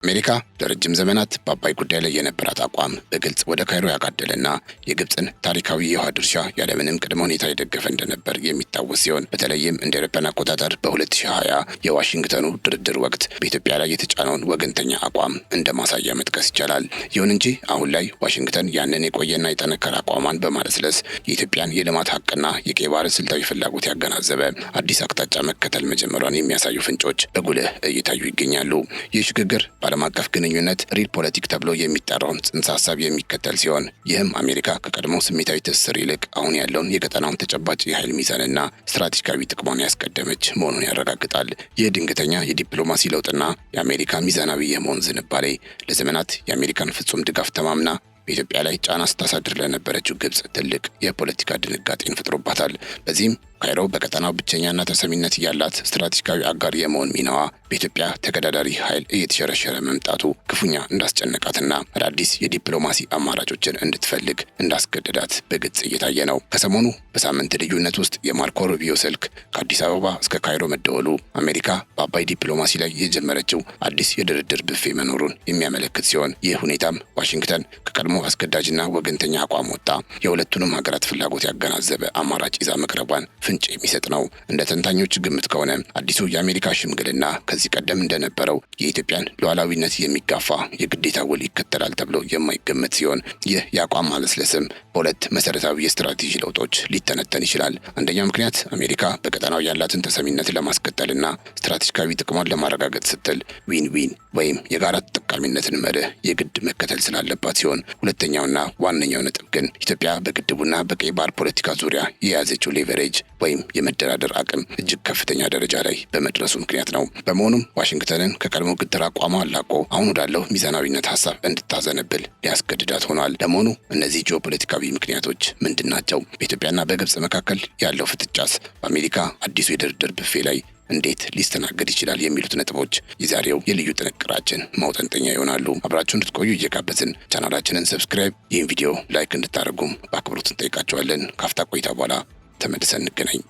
አሜሪካ ለረጅም ዘመናት በአባይ ጉዳይ ላይ የነበራት አቋም በግልጽ ወደ ካይሮ ያጋደለና የግብፅን ታሪካዊ የውሃ ድርሻ ያለምንም ቅድመ ሁኔታ የደገፈ እንደነበር የሚታወስ ሲሆን በተለይም እንደ አውሮፓውያን አቆጣጠር በ2020 የዋሽንግተኑ ድርድር ወቅት በኢትዮጵያ ላይ የተጫነውን ወገንተኛ አቋም እንደ ማሳያ መጥቀስ ይቻላል። ይሁን እንጂ አሁን ላይ ዋሽንግተን ያንን የቆየና የጠነከረ አቋሟን በማለስለስ የኢትዮጵያን የልማት ሀቅና የቀይ ባህርን ስልታዊ ፍላጎት ያገናዘበ አዲስ አቅጣጫ መከተል መጀመሯን የሚያሳዩ ፍንጮች በጉልህ እየታዩ ይገኛሉ። ይህ ሽግግር ዓለም አቀፍ ግንኙነት ሪል ፖለቲክ ተብሎ የሚጠራውን ጽንሰ ሀሳብ የሚከተል ሲሆን ይህም አሜሪካ ከቀድሞ ስሜታዊ ትስስር ይልቅ አሁን ያለውን የቀጠናውን ተጨባጭ የኃይል ሚዛንና ስትራቴጂካዊ ጥቅሟን ያስቀደመች መሆኑን ያረጋግጣል። ይህ ድንገተኛ የዲፕሎማሲ ለውጥና የአሜሪካ ሚዛናዊ የመሆን ዝንባሌ ለዘመናት የአሜሪካን ፍጹም ድጋፍ ተማምና በኢትዮጵያ ላይ ጫና ስታሳድር ለነበረችው ግብፅ ትልቅ የፖለቲካ ድንጋጤን ፈጥሮባታል። በዚህም ካይሮ በቀጠናው ብቸኛና ተሰሚነት ያላት ስትራቴጂካዊ አጋር የመሆን ሚናዋ በኢትዮጵያ ተገዳዳሪ ኃይል እየተሸረሸረ መምጣቱ ክፉኛ እንዳስጨነቃትና አዳዲስ የዲፕሎማሲ አማራጮችን እንድትፈልግ እንዳስገደዳት በግልጽ እየታየ ነው። ከሰሞኑ በሳምንት ልዩነት ውስጥ የማርኮ ሩቢዮ ስልክ ከአዲስ አበባ እስከ ካይሮ መደወሉ አሜሪካ በአባይ ዲፕሎማሲ ላይ የጀመረችው አዲስ የድርድር ብፌ መኖሩን የሚያመለክት ሲሆን ይህ ሁኔታም ዋሽንግተን ከቀድሞ አስገዳጅና ወገንተኛ አቋም ወጣ የሁለቱንም ሀገራት ፍላጎት ያገናዘበ አማራጭ ይዛ መቅረቧን ፍንጭ የሚሰጥ ነው። እንደ ተንታኞች ግምት ከሆነ አዲሱ የአሜሪካ ሽምግልና ከዚህ ቀደም እንደነበረው የኢትዮጵያን ሉዓላዊነት የሚጋፋ የግዴታ ውል ይከተላል ተብሎ የማይገመት ሲሆን ይህ የአቋም ማለስለስም በሁለት መሰረታዊ የስትራቴጂ ለውጦች ሊተነተን ይችላል። አንደኛው ምክንያት አሜሪካ በቀጠናው ያላትን ተሰሚነት ለማስቀጠልና ስትራቴጂካዊ ጥቅሟን ለማረጋገጥ ስትል ዊን ዊን ወይም የጋራ ተጠቃሚነትን መርህ የግድ መከተል ስላለባት ሲሆን ሁለተኛውና ዋነኛው ነጥብ ግን ኢትዮጵያ በግድቡና በቀይ ባህር ፖለቲካ ዙሪያ የያዘችው ሌቨሬጅ ወይም የመደራደር አቅም እጅግ ከፍተኛ ደረጃ ላይ በመድረሱ ምክንያት ነው። በመሆኑም ዋሽንግተንን ከቀድሞ ግትር አቋሟ አላቆ አሁን ወዳለው ሚዛናዊነት ሀሳብ እንድታዘነብል ሊያስገድዳት ሆኗል። ለመሆኑ እነዚህ ጂኦፖለቲካዊ ምክንያቶች ምንድን ናቸው? በኢትዮጵያና በግብፅ መካከል ያለው ፍጥጫስ በአሜሪካ አዲሱ የድርድር ብፌ ላይ እንዴት ሊስተናገድ ይችላል? የሚሉት ነጥቦች የዛሬው የልዩ ጥንቅራችን ማውጠንጠኛ ይሆናሉ። አብራችሁ እንድትቆዩ እየጋበዝን ቻናላችንን ሰብስክራይብ፣ ይህን ቪዲዮ ላይክ እንድታደርጉም በአክብሮት እንጠይቃችኋለን። ካፍታ ቆይታ በኋላ ተመልሰን እንገናኝ።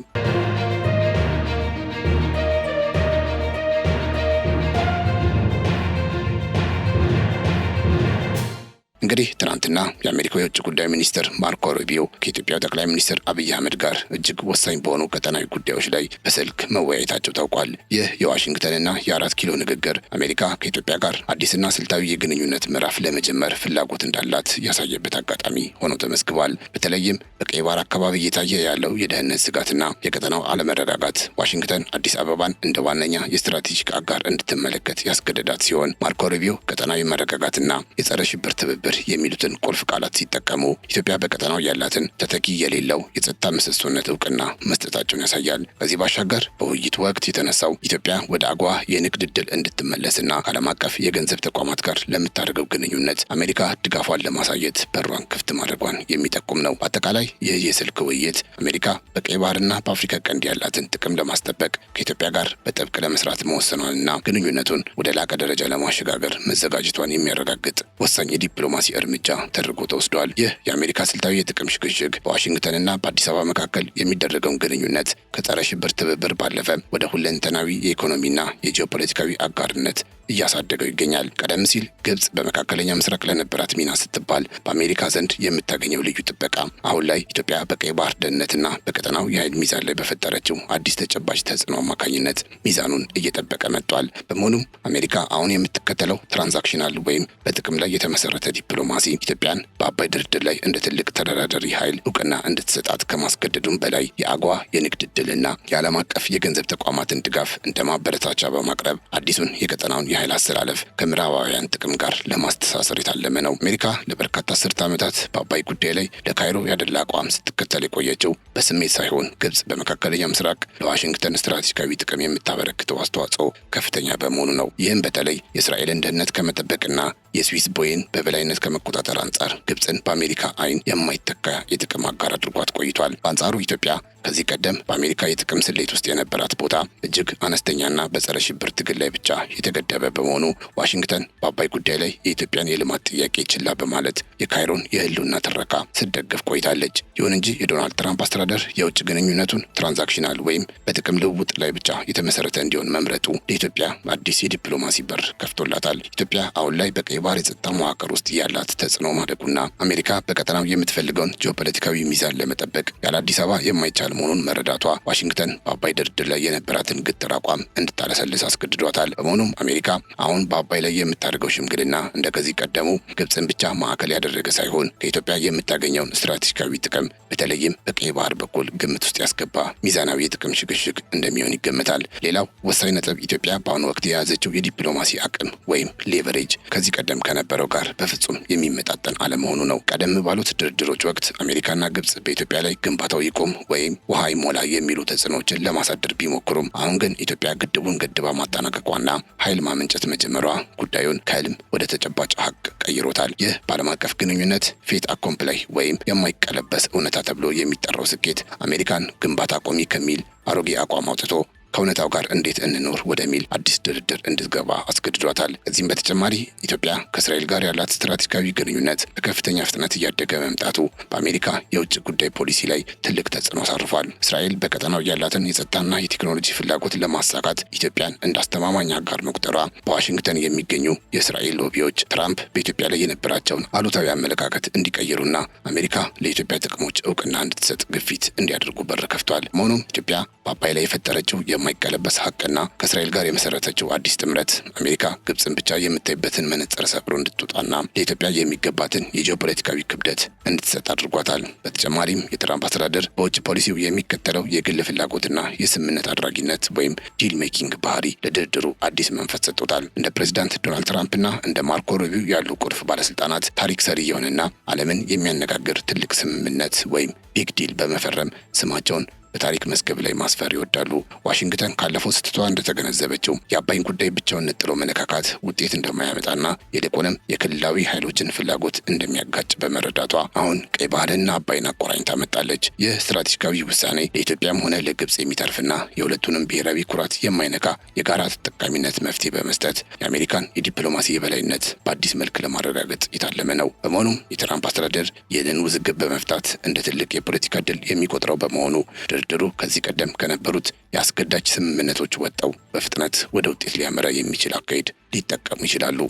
እንግዲህ ትናንትና የአሜሪካው የውጭ ጉዳይ ሚኒስትር ማርኮ ሩቢዮ ከኢትዮጵያው ጠቅላይ ሚኒስትር አብይ አህመድ ጋር እጅግ ወሳኝ በሆኑ ቀጠናዊ ጉዳዮች ላይ በስልክ መወያየታቸው ታውቋል። ይህ የዋሽንግተንና የ4 ኪሎ ንግግር አሜሪካ ከኢትዮጵያ ጋር አዲስና ስልታዊ የግንኙነት ምዕራፍ ለመጀመር ፍላጎት እንዳላት ያሳየበት አጋጣሚ ሆኖ ተመዝግቧል። በተለይም በቀይ ባህር አካባቢ እየታየ ያለው የደህንነት ስጋትና የቀጠናው አለመረጋጋት ዋሽንግተን አዲስ አበባን እንደ ዋነኛ የስትራቴጂክ አጋር እንድትመለከት ያስገደዳት ሲሆን ማርኮ ሩቢዮ ቀጠናዊ መረጋጋትና የጸረ ሽብር ትብብር የሚሉትን ቁልፍ ቃላት ሲጠቀሙ ኢትዮጵያ በቀጠናው ያላትን ተተኪ የሌለው የጸጥታ ምሰሶነት እውቅና መስጠታቸውን ያሳያል። ከዚህ ባሻገር በውይይቱ ወቅት የተነሳው ኢትዮጵያ ወደ አጓ የንግድ ዕድል እንድትመለስና ከዓለም አቀፍ የገንዘብ ተቋማት ጋር ለምታደርገው ግንኙነት አሜሪካ ድጋፏን ለማሳየት በሯን ክፍት ማድረጓን የሚጠቁም ነው። በአጠቃላይ ይህ የስልክ ውይይት አሜሪካ በቀይ ባህርና በአፍሪካ ቀንድ ያላትን ጥቅም ለማስጠበቅ ከኢትዮጵያ ጋር በጥብቅ ለመስራት መወሰኗንና ግንኙነቱን ወደ ላቀ ደረጃ ለማሸጋገር መዘጋጀቷን የሚያረጋግጥ ወሳኝ የዲፕሎማሲ እርምጃ ተደርጎ ተወስዷል። ይህ የአሜሪካ ስልታዊ የጥቅም ሽግሽግ በዋሽንግተንና በአዲስ አበባ መካከል የሚደረገውን ግንኙነት ከጸረ ሽብር ትብብር ባለፈ ወደ ሁለንተናዊ የኢኮኖሚና የጂኦፖለቲካዊ አጋርነት እያሳደገው ይገኛል። ቀደም ሲል ግብፅ በመካከለኛ ምስራቅ ለነበራት ሚና ስትባል በአሜሪካ ዘንድ የምታገኘው ልዩ ጥበቃ አሁን ላይ ኢትዮጵያ በቀይ ባህር ደህንነትና በቀጠናው የኃይል ሚዛን ላይ በፈጠረችው አዲስ ተጨባጭ ተጽዕኖ አማካኝነት ሚዛኑን እየጠበቀ መጥቷል። በመሆኑም አሜሪካ አሁን የምትከተለው ትራንዛክሽናል ወይም በጥቅም ላይ የተመሰረተ ዲፕሎማሲ ኢትዮጵያን በአባይ ድርድር ላይ እንደ ትልቅ ተደራዳሪ ኃይል እውቅና እንድትሰጣት ከማስገደዱም በላይ የአጓ የንግድ ዕድልና የዓለም አቀፍ የገንዘብ ተቋማትን ድጋፍ እንደ ማበረታቻ በማቅረብ አዲሱን የቀጠናውን የኃይል አስተላለፍ ከምዕራባውያን ጥቅም ጋር ለማስተሳሰር የታለመ ነው። አሜሪካ ለበርካታ አስርት ዓመታት በአባይ ጉዳይ ላይ ለካይሮ ያደላ አቋም ስትከተል የቆየችው በስሜት ሳይሆን ግብፅ በመካከለኛ ምስራቅ ለዋሽንግተን ስትራቴጂካዊ ጥቅም የምታበረክተው አስተዋጽኦ ከፍተኛ በመሆኑ ነው። ይህም በተለይ የእስራኤልን ደህንነት ከመጠበቅና የስዊስ ቦይን በበላይነት ከመቆጣጠር አንጻር ግብፅን በአሜሪካ አይን የማይተካ የጥቅም አጋር አድርጓት ቆይቷል። በአንጻሩ ኢትዮጵያ ከዚህ ቀደም በአሜሪካ የጥቅም ስሌት ውስጥ የነበራት ቦታ እጅግ አነስተኛና በጸረ ሽብር ትግል ላይ ብቻ የተገደበ በመሆኑ ዋሽንግተን በአባይ ጉዳይ ላይ የኢትዮጵያን የልማት ጥያቄ ችላ በማለት የካይሮን የህልውና ትረካ ስትደግፍ ቆይታለች። ይሁን እንጂ የዶናልድ ትራምፕ አስተዳደር የውጭ ግንኙነቱን ትራንዛክሽናል ወይም በጥቅም ልውውጥ ላይ ብቻ የተመሰረተ እንዲሆን መምረጡ ለኢትዮጵያ አዲስ የዲፕሎማሲ በር ከፍቶላታል። ኢትዮጵያ አሁን ላይ በቀይ ባህር የጸጥታ መዋቅር ውስጥ ያላት ተጽዕኖ ማደጉና አሜሪካ በቀጠናው የምትፈልገውን ጂኦፖለቲካዊ ሚዛን ለመጠበቅ ያለ አዲስ አበባ የማይቻል መሆኑን መረዳቷ ዋሽንግተን በአባይ ድርድር ላይ የነበራትን ግትር አቋም እንድታለሰልስ አስገድዷታል። በመሆኑም አሜሪካ አሁን በአባይ ላይ የምታደርገው ሽምግልና እንደ ከዚህ ቀደሙ ግብፅን ብቻ ማዕከል ያደረገ ሳይሆን ከኢትዮጵያ የምታገኘውን ስትራቴጂካዊ ጥቅም በተለይም በቀይ ባህር በኩል ግምት ውስጥ ያስገባ ሚዛናዊ የጥቅም ሽግሽግ እንደሚሆን ይገመታል። ሌላው ወሳኝ ነጥብ ኢትዮጵያ በአሁኑ ወቅት የያዘችው የዲፕሎማሲ አቅም ወይም ሌቨሬጅ ከዚህ ቀደም ከነበረው ጋር በፍጹም የሚመጣጠን አለመሆኑ ነው። ቀደም ባሉት ድርድሮች ወቅት አሜሪካና ግብፅ በኢትዮጵያ ላይ ግንባታው ይቆም ወይም ውሃ ይሞላ የሚሉ ተጽዕኖዎችን ለማሳደር ቢሞክሩም አሁን ግን ኢትዮጵያ ግድቡን ገድባ ማጠናቀቋና ኃይል ማመንጨት መጀመሯ ጉዳዩን ከህልም ወደ ተጨባጭ ሀቅ ቀይሮታል። ይህ በዓለም አቀፍ ግንኙነት ፌት አኮምፕላይ ወይም የማይቀለበስ እውነታ ተብሎ የሚጠራው ስኬት አሜሪካን ግንባታ ቆሚ ከሚል አሮጌ አቋም አውጥቶ ከእውነታው ጋር እንዴት እንኖር ወደሚል አዲስ ድርድር እንድትገባ አስገድዷታል። ከዚህም በተጨማሪ ኢትዮጵያ ከእስራኤል ጋር ያላት ስትራቴጂካዊ ግንኙነት በከፍተኛ ፍጥነት እያደገ መምጣቱ በአሜሪካ የውጭ ጉዳይ ፖሊሲ ላይ ትልቅ ተጽዕኖ አሳርፏል። እስራኤል በቀጠናው ያላትን የጸጥታና የቴክኖሎጂ ፍላጎት ለማሳካት ኢትዮጵያን እንደ አስተማማኝ አጋር መቁጠሯ በዋሽንግተን የሚገኙ የእስራኤል ሎቢዎች ትራምፕ በኢትዮጵያ ላይ የነበራቸውን አሉታዊ አመለካከት እንዲቀይሩና አሜሪካ ለኢትዮጵያ ጥቅሞች እውቅና እንድትሰጥ ግፊት እንዲያደርጉ በር ከፍቷል። መሆኑም ኢትዮጵያ በአባይ ላይ የፈጠረችው የማይቀለበስ ሀቅና ከእስራኤል ጋር የመሰረተችው አዲስ ጥምረት አሜሪካ ግብፅን ብቻ የምታይበትን መነጽር ሰብሮ እንድትወጣና ለኢትዮጵያ የሚገባትን የጂኦፖለቲካዊ ክብደት እንድትሰጥ አድርጓታል። በተጨማሪም የትራምፕ አስተዳደር በውጭ ፖሊሲው የሚከተለው የግል ፍላጎትና የስምምነት አድራጊነት ወይም ዲል ሜኪንግ ባህሪ ለድርድሩ አዲስ መንፈስ ሰጥቶታል። እንደ ፕሬዚዳንት ዶናልድ ትራምፕና እንደ ማርኮ ሩቢዮ ያሉ ቁልፍ ባለስልጣናት ታሪክ ሰሪ የሆነና ዓለምን የሚያነጋግር ትልቅ ስምምነት ወይም ቢግ ዲል በመፈረም ስማቸውን በታሪክ መዝገብ ላይ ማስፈር ይወዳሉ። ዋሽንግተን ካለፈው ስህተቷ እንደተገነዘበችው የአባይን ጉዳይ ብቻውን ነጥሎ መነካካት ውጤት እንደማያመጣና ይልቁንም የክልላዊ ኃይሎችን ፍላጎት እንደሚያጋጭ በመረዳቷ አሁን ቀይ ባህርንና አባይን አቆራኝታ መጣለች። ይህ ስትራቴጂካዊ ውሳኔ ለኢትዮጵያም ሆነ ለግብፅ የሚተርፍና የሁለቱንም ብሔራዊ ኩራት የማይነካ የጋራ ተጠቃሚነት መፍትሄ በመስጠት የአሜሪካን የዲፕሎማሲ የበላይነት በአዲስ መልክ ለማረጋገጥ የታለመ ነው። በመሆኑም የትራምፕ አስተዳደር ይህንን ውዝግብ በመፍታት እንደ ትልቅ የፖለቲካ ድል የሚቆጥረው በመሆኑ ድርድሩ ከዚህ ቀደም ከነበሩት የአስገዳጅ ስምምነቶች ወጥተው በፍጥነት ወደ ውጤት ሊያመራ የሚችል አካሄድ ሊጠቀሙ ይችላሉ።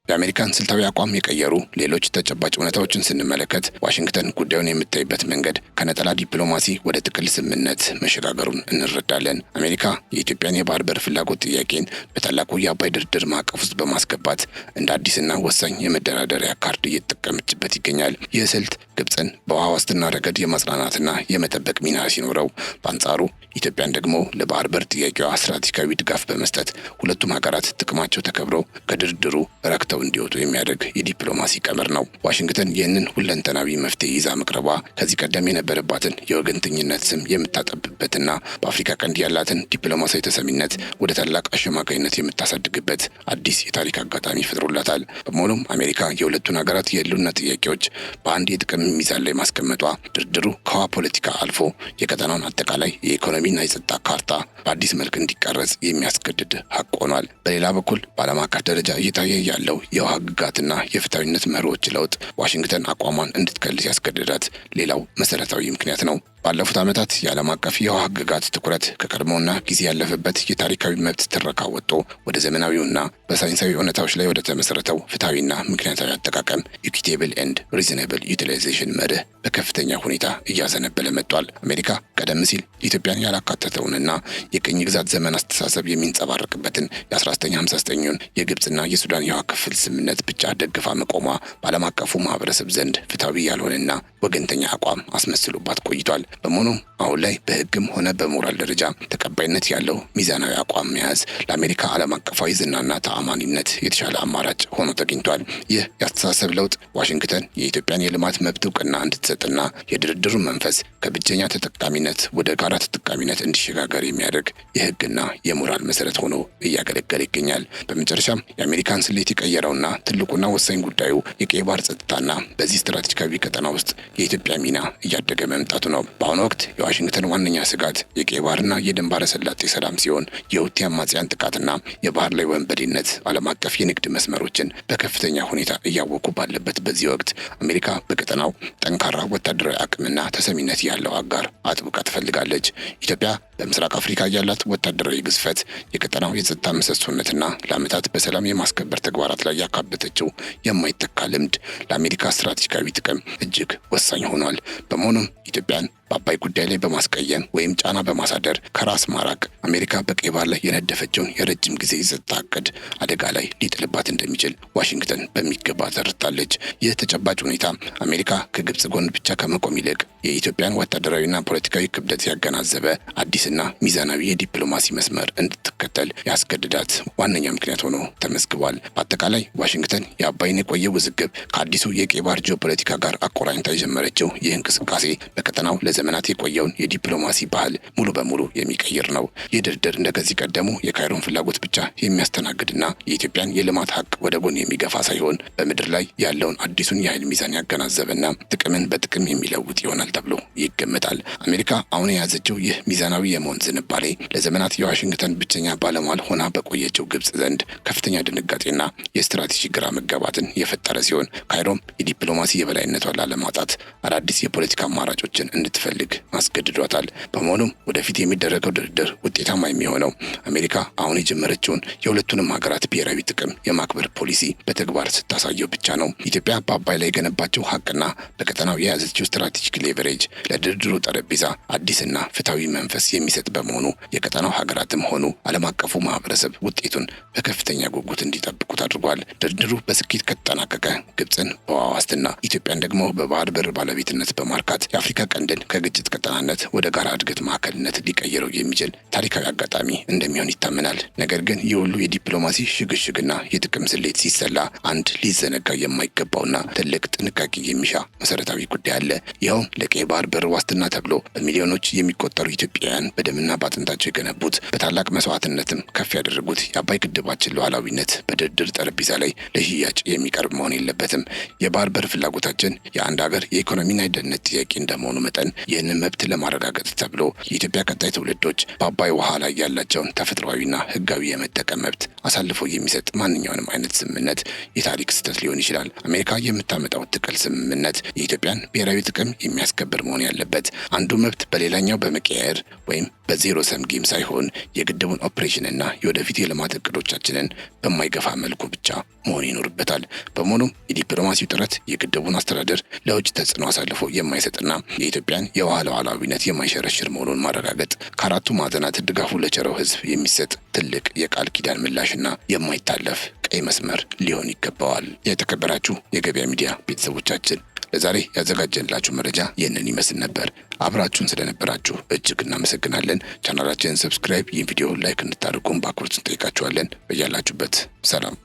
የአሜሪካን ስልታዊ አቋም የቀየሩ ሌሎች ተጨባጭ እውነታዎችን ስንመለከት ዋሽንግተን ጉዳዩን የምታይበት መንገድ ከነጠላ ዲፕሎማሲ ወደ ጥቅል ስምምነት መሸጋገሩን እንረዳለን። አሜሪካ የኢትዮጵያን የባህር በር ፍላጎት ጥያቄን በታላቁ የአባይ ድርድር ማዕቀፍ ውስጥ በማስገባት እንደ አዲስና ወሳኝ የመደራደሪያ ካርድ እየተጠቀመችበት ይገኛል። ይህ ስልት ግብፅን በውሃ ዋስትና ረገድ የማጽናናትና የመጠበቅ ሚና ሲኖረው፣ በአንጻሩ ኢትዮጵያን ደግሞ ለባህር በር ጥያቄዋ ስትራቴጂካዊ ድጋፍ በመስጠት ሁለቱም ሀገራት ጥቅማቸው ተከብረው ከድርድሩ ረክተው እንዲወጡ የሚያደርግ የዲፕሎማሲ ቀመር ነው። ዋሽንግተን ይህንን ሁለንተናዊ መፍትሄ ይዛ መቅረቧ ከዚህ ቀደም የነበረባትን የወገንተኝነት ስም የምታጠብበትና በአፍሪካ ቀንድ ያላትን ዲፕሎማሲያዊ ተሰሚነት ወደ ታላቅ አሸማጋይነት የምታሳድግበት አዲስ የታሪክ አጋጣሚ ፈጥሮላታል። በመሆኑም አሜሪካ የሁለቱን ሀገራት የህልውና ጥያቄዎች በአንድ የጥቅም ሚዛን ላይ ማስቀመጧ ድርድሩ ከውሃ ፖለቲካ አልፎ የቀጠናውን አጠቃላይ የኢኮኖሚና የጸጥታ ካርታ በአዲስ መልክ እንዲቀረጽ የሚያስገድድ ሀቅ ሆኗል። በሌላ በኩል በዓለም አቀፍ ደረጃ እየታየ ያለው የውሃ ህግጋትና የፍትሐዊነት መርሆች ለውጥ ዋሽንግተን አቋሟን እንድትከልስ ያስገድዳት ሌላው መሰረታዊ ምክንያት ነው። ባለፉት ዓመታት የዓለም አቀፍ የውሃ ህግጋት ትኩረት ከቀድሞውና ጊዜ ያለፈበት የታሪካዊ መብት ትረካ ወጥቶ ወደ ዘመናዊውና በሳይንሳዊ እውነታዎች ላይ ወደ ተመሰረተው ፍትሐዊና ምክንያታዊ አጠቃቀም ኢኩዊቴብል ኤንድ ሪዝነብል ዩቲላይዜሽን መርህ በከፍተኛ ሁኔታ እያዘነበለ መጥቷል። አሜሪካ ቀደም ሲል ኢትዮጵያን ያላካተተውንና የቅኝ ግዛት ዘመን አስተሳሰብ የሚንጸባረቅበትን የ1959ን የግብፅና የሱዳን የውሃ ክፍል ስምምነት ብቻ ደግፋ መቆሟ በዓለም አቀፉ ማህበረሰብ ዘንድ ፍትሐዊ ያልሆነና ወገንተኛ አቋም አስመስሎባት ቆይቷል። በመሆኑም አሁን ላይ በህግም ሆነ በሞራል ደረጃ ተቀባይነት ያለው ሚዛናዊ አቋም መያዝ ለአሜሪካ ዓለም አቀፋዊ ዝናና ተአማኒነት የተሻለ አማራጭ ሆኖ ተገኝቷል። ይህ የአስተሳሰብ ለውጥ ዋሽንግተን የኢትዮጵያን የልማት መብት እውቅና እንድትሰጥና የድርድሩን መንፈስ ከብቸኛ ተጠቃሚነት ወደ ጋራ ተጠቃሚነት እንዲሸጋገር የሚያደርግ የህግና የሞራል መሰረት ሆኖ እያገለገለ ይገኛል። በመጨረሻም የአሜሪካን ስሌት የቀየረውና ትልቁና ወሳኝ ጉዳዩ የቀይ ባህር ጸጥታና በዚህ ስትራቴጂካዊ ቀጠና ውስጥ የኢትዮጵያ ሚና እያደገ መምጣቱ ነው። በአሁኑ ወቅት የዋሽንግተን ዋነኛ ስጋት የቀይ ባህርና የደን ባህረ ሰላጤ ሰላም ሲሆን የሁቲ አማጽያን ጥቃትና የባህር ላይ ወንበዴነት ዓለም አቀፍ የንግድ መስመሮችን በከፍተኛ ሁኔታ እያወቁ ባለበት በዚህ ወቅት አሜሪካ በቀጠናው ጠንካራ ወታደራዊ አቅምና ተሰሚነት ያለው አጋር አጥብቃ ትፈልጋለች። ኢትዮጵያ በምስራቅ አፍሪካ ያላት ወታደራዊ ግዝፈት፣ የቀጠናው የጸጥታ ምሰሶነትና ለዓመታት በሰላም የማስከበር ተግባራት ላይ ያካበተችው የማይተካ ልምድ ለአሜሪካ ስትራቴጂካዊ ጥቅም እጅግ ወሳኝ ሆኗል። በመሆኑም ኢትዮጵያን በአባይ ጉዳይ ላይ በማስቀየም ወይም ጫና በማሳደር ከራስ ማራቅ አሜሪካ በቀይ ባህር ላይ የነደፈችውን የረጅም ጊዜ የጸጥታ እቅድ አደጋ ላይ ሊጥልባት እንደሚችል ዋሽንግተን በሚገባ ተረድታለች። ይህ ተጨባጭ ሁኔታ አሜሪካ ከግብጽ ጎን ብቻ ከመቆም ይልቅ የኢትዮጵያን ወታደራዊና ፖለቲካዊ ክብደት ያገናዘበ አዲስና ሚዛናዊ የዲፕሎማሲ መስመር እንድትከተል ያስገድዳት ዋነኛ ምክንያት ሆኖ ተመዝግቧል። በአጠቃላይ ዋሽንግተን የአባይን የቆየ ውዝግብ ከአዲሱ የቀይ ባህር ጂኦፖለቲካ ጋር አቆራኝታ የጀመረችው ይህ እንቅስቃሴ በቀጠናው ለዘመናት የቆየውን የዲፕሎማሲ ባህል ሙሉ በሙሉ የሚቀይር ነው። ይህ ድርድር እንደከዚህ ቀደሙ የካይሮን ፍላጎት ብቻ የሚያስተናግድና የኢትዮጵያን የልማት ሀቅ ወደ ጎን የሚገፋ ሳይሆን በምድር ላይ ያለውን አዲሱን የኃይል ሚዛን ያገናዘበና ጥቅምን በጥቅም የሚለውጥ ይሆናል ተብሎ ይገመታል። አሜሪካ አሁን የያዘችው ይህ ሚዛናዊ የመሆን ዝንባሌ ለዘመናት የዋሽንግተን ብቸኛ ባለሟል ሆና በቆየችው ግብጽ ዘንድ ከፍተኛ ድንጋጤና የስትራቴጂ ግራ መጋባትን የፈጠረ ሲሆን ካይሮም የዲፕሎማሲ የበላይነቷን ላለማጣት አዳዲስ የፖለቲካ አማራጮችን እንድትፈልግ አስገድዷታል። በመሆኑም ወደፊት የሚደረገው ድርድር ውጤታማ የሚሆነው አሜሪካ አሁን የጀመረችውን የሁለቱንም ሀገራት ብሔራዊ ጥቅም የማክበር ፖሊሲ በተግባር ስታሳየው ብቻ ነው። ኢትዮጵያ በአባይ ላይ የገነባቸው ሀቅና በቀጠናው የያዘችው ስትራቴጂክ ሌቨሬጅ ለድርድሩ ጠረጴዛ አዲስና ፍትሐዊ መንፈስ የሚሰጥ በመሆኑ የቀጠናው ሀገራትም ሆኑ ዓለም አቀፉ ማህበረሰብ ውጤቱን በከፍተኛ ጉጉት እንዲጠብቁት አድርጓል። ድርድሩ በስኬት ከተጠናቀቀ ግብጽን በውሃ ዋስትና ኢትዮጵያን ደግሞ በባህር በር ባለቤትነት በማርካት የአፍሪካ ቀንድን ከግጭት ቀጠናነት ወደ ጋራ እድገት ማዕከልነት ሊቀይረው የሚችል ታሪካዊ አጋጣሚ እንደሚሆን ይታመናል። ነገር ግን ይህ ሁሉ የዲፕሎማሲ ሽግሽግና የጥቅም ስሌት ሲሰላ አንድ ሊዘነጋ የማይገባውና ትልቅ ጥንቃቄ የሚሻ መሰረታዊ ጉዳይ አለ። ይኸውም ለቀይ ባህር በር ዋስትና ተብሎ በሚሊዮኖች የሚቆጠሩ ኢትዮጵያውያን በደምና በአጥንታቸው የገነቡት በታላቅ መስዋዕትነትም ከፍ ያደረጉት የአባይ ግድባችን ሉዓላዊነት በድርድር ጠረጴዛ ላይ ለሽያጭ የሚቀርብ መሆን የለበትም። የባህር በር ፍላጎታችን የአንድ ሀገር የኢኮኖሚና የደህንነት ጥያቄ እንደመሆኑ መጠን ይህንን መብት ለማረጋገጥ ተብሎ የኢትዮጵያ ቀጣይ ትውልዶች በአባይ ውሃ ላይ ያላቸውን ተፈጥሯዊና ሕጋዊ የመጠቀም መብት አሳልፎ የሚሰጥ ማንኛውንም አይነት ስምምነት የታሪክ ስህተት ሊሆን ይችላል። አሜሪካ የምታመጣው ጥቅል ስምምነት የኢትዮጵያን ብሔራዊ ጥቅም የሚያስከብር መሆን ያለበት አንዱ መብት በሌላኛው በመቀያየር ወይም በዜሮ ሰም ጌም ሳይሆን የግድቡን ኦፕሬሽንና የወደፊት የልማት እቅዶቻችንን በማይገፋ መልኩ ብቻ መሆን ይኖርበታል። በመሆኑም የዲፕሎማሲው ጥረት የግድቡን አስተዳደር ለውጭ ተጽዕኖ አሳልፎ የማይሰጥና የኢትዮጵያን የውሃ ሉዓላዊነት የማይሸረሽር መሆኑን ማረጋገጥ ከአራቱ ማዕዘናት ድጋፉ ለቸረው ሕዝብ የሚሰጥ ትልቅ የቃል ኪዳን ምላሽና የማይታለፍ ቀይ መስመር ሊሆን ይገባዋል። የተከበራችሁ የገበያ ሚዲያ ቤተሰቦቻችን ለዛሬ ያዘጋጀንላችሁ መረጃ ይህንን ይመስል ነበር። አብራችሁን ስለነበራችሁ እጅግ እናመሰግናለን። ቻናላችንን ሰብስክራይብ፣ ይህን ቪዲዮ ላይክ እንድታደርጉን በአክብሮት እንጠይቃችኋለን። በያላችሁበት ሰላም